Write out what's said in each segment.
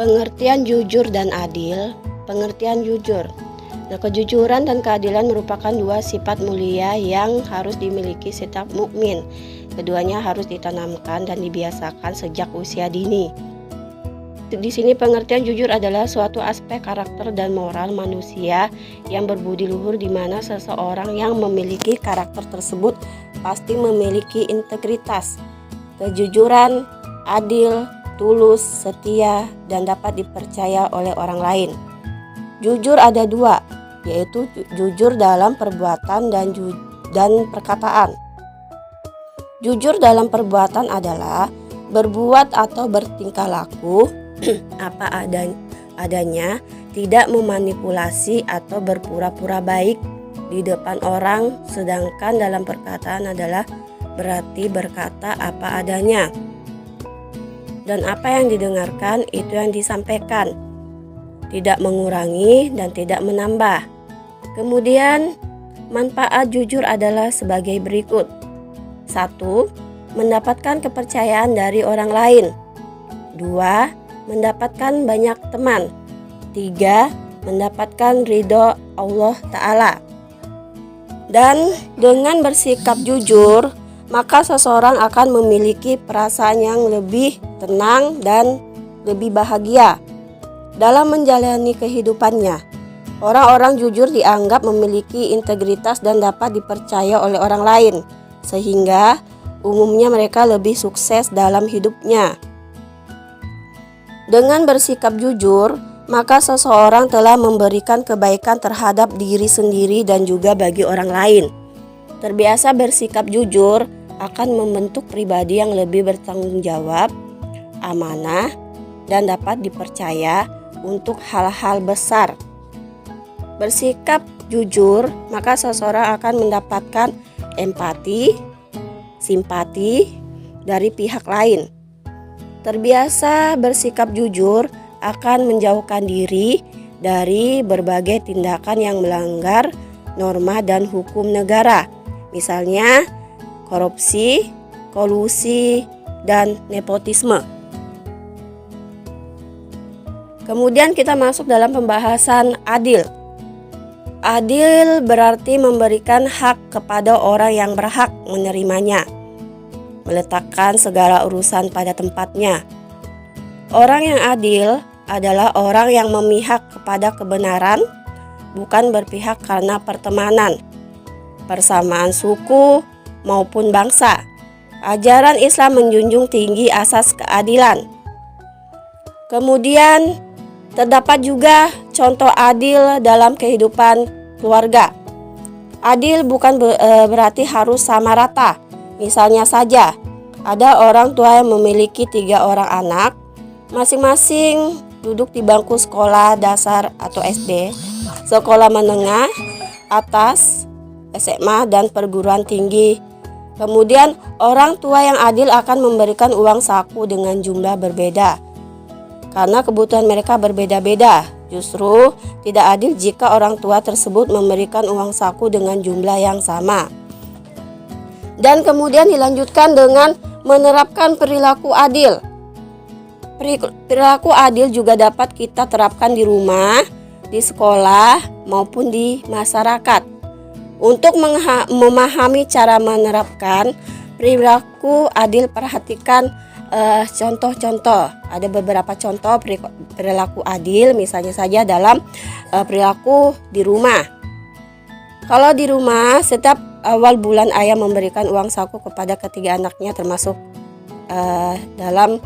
Pengertian jujur dan adil. Pengertian jujur. Nah, kejujuran dan keadilan merupakan dua sifat mulia yang harus dimiliki setiap mukmin. Keduanya harus ditanamkan dan dibiasakan sejak usia dini. Di sini pengertian jujur adalah suatu aspek karakter dan moral manusia yang berbudi luhur, di mana seseorang yang memiliki karakter tersebut pasti memiliki integritas, kejujuran, adil, tulus, setia, dan dapat dipercaya oleh orang lain. Jujur ada dua, yaitu jujur dalam perbuatan dan perkataan. Jujur dalam perbuatan adalah berbuat atau bertingkah laku apa adanya, tidak memanipulasi atau berpura-pura baik di depan orang, sedangkan dalam perkataan adalah berarti berkata apa adanya. Dan apa yang didengarkan itu yang disampaikan, tidak mengurangi dan tidak menambah. Kemudian manfaat jujur adalah sebagai berikut. 1. Mendapatkan kepercayaan dari orang lain. 2. Mendapatkan banyak teman. 3. Mendapatkan ridho Allah Ta'ala. Dan dengan bersikap jujur, maka seseorang akan memiliki perasaan yang lebih tenang dan lebih bahagia dalam menjalani kehidupannya. Orang-orang jujur dianggap memiliki integritas dan dapat dipercaya oleh orang lain, sehingga umumnya mereka lebih sukses dalam hidupnya. Dengan bersikap jujur, maka seseorang telah memberikan kebaikan terhadap diri sendiri dan juga bagi orang lain. Terbiasa bersikap jujur akan membentuk pribadi yang lebih bertanggung jawab, amanah, dan dapat dipercaya untuk hal-hal besar. Bersikap jujur, maka seseorang akan mendapatkan empati, simpati dari pihak lain. Terbiasa bersikap jujur akan menjauhkan diri dari berbagai tindakan yang melanggar norma dan hukum negara, misalnya korupsi, kolusi, dan nepotisme. Kemudian kita masuk dalam pembahasan adil. Adil berarti memberikan hak kepada orang yang berhak menerimanya, meletakkan segala urusan pada tempatnya. Orang yang adil adalah orang yang memihak kepada kebenaran, bukan berpihak karena pertemanan, persamaan suku, maupun bangsa. Ajaran Islam menjunjung tinggi asas keadilan. Kemudian terdapat juga contoh adil dalam kehidupan keluarga. Adil bukan berarti harus sama rata. Misalnya saja, ada orang tua yang memiliki 3 orang anak, masing-masing duduk di bangku sekolah dasar atau SD, sekolah menengah, atas, SMA, dan perguruan tinggi. Kemudian orang tua yang adil akan memberikan uang saku dengan jumlah berbeda, karena kebutuhan mereka berbeda-beda. Justru tidak adil jika orang tua tersebut memberikan uang saku dengan jumlah yang sama. Dan kemudian dilanjutkan dengan menerapkan perilaku adil. Perilaku adil juga dapat kita terapkan di rumah, di sekolah, maupun di masyarakat. Untuk memahami cara menerapkan perilaku adil, perhatikan contoh-contoh. Ada beberapa contoh perilaku adil, misalnya saja dalam perilaku di rumah. Kalau di rumah, setiap awal bulan ayah memberikan uang saku kepada ketiga anaknya, termasuk dalam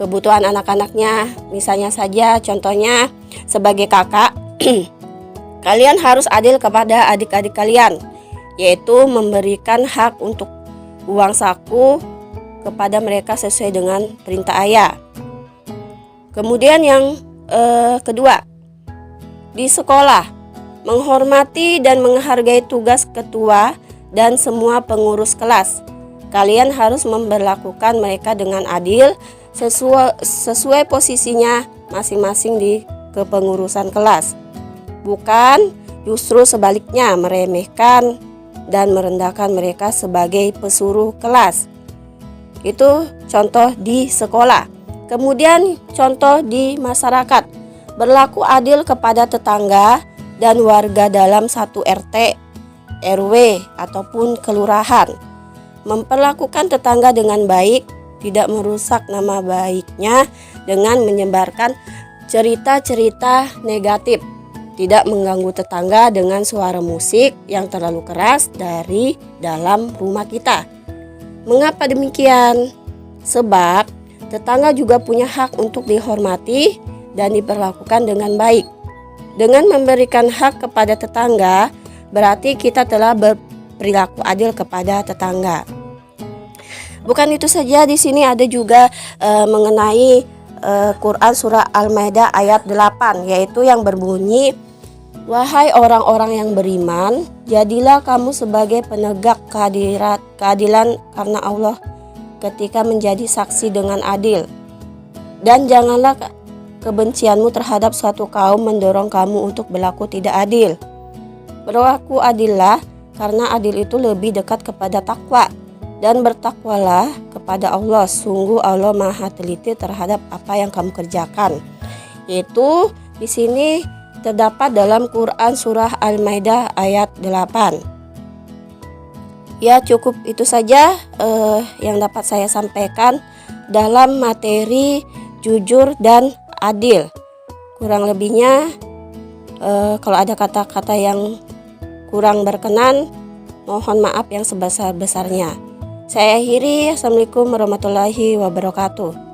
kebutuhan anak-anaknya. Misalnya saja contohnya sebagai kakak, kalian harus adil kepada adik-adik kalian, yaitu memberikan hak untuk uang saku kepada mereka sesuai dengan perintah ayah. Kemudian yang kedua, di sekolah, menghormati dan menghargai tugas ketua dan semua pengurus kelas. Kalian harus memperlakukan mereka dengan adil sesuai posisinya masing-masing di kepengurusan kelas. Bukan justru sebaliknya, meremehkan dan merendahkan mereka sebagai pesuruh kelas. Itu contoh di sekolah. Kemudian contoh di masyarakat, berlaku adil kepada tetangga dan warga dalam satu RT, RW ataupun kelurahan. Memperlakukan tetangga dengan baik, tidak merusak nama baiknya dengan menyebarkan cerita-cerita negatif. Tidak mengganggu tetangga dengan suara musik yang terlalu keras dari dalam rumah kita. Mengapa demikian? Sebab tetangga juga punya hak untuk dihormati dan diperlakukan dengan baik. Dengan memberikan hak kepada tetangga, berarti kita telah berperilaku adil kepada tetangga. Bukan itu saja, di sini ada juga mengenai Quran surah Al-Maidah ayat 8, yaitu yang berbunyi, "Wahai orang-orang yang beriman, jadilah kamu sebagai penegak keadilan karena Allah ketika menjadi saksi dengan adil. Dan janganlah kebencianmu terhadap suatu kaum mendorong kamu untuk berlaku tidak adil. Berlaku adillah, karena adil itu lebih dekat kepada takwa. Dan bertakwalah kepada Allah, sungguh Allah Maha teliti terhadap apa yang kamu kerjakan." Itu di sini terdapat dalam Quran surah Al-Maidah ayat 8. Ya, cukup itu saja yang dapat saya sampaikan dalam materi jujur dan adil. Kurang lebihnya kalau ada kata-kata yang kurang berkenan, mohon maaf yang sebesar-besarnya. Saya akhiri. Assalamualaikum warahmatullahi wabarakatuh.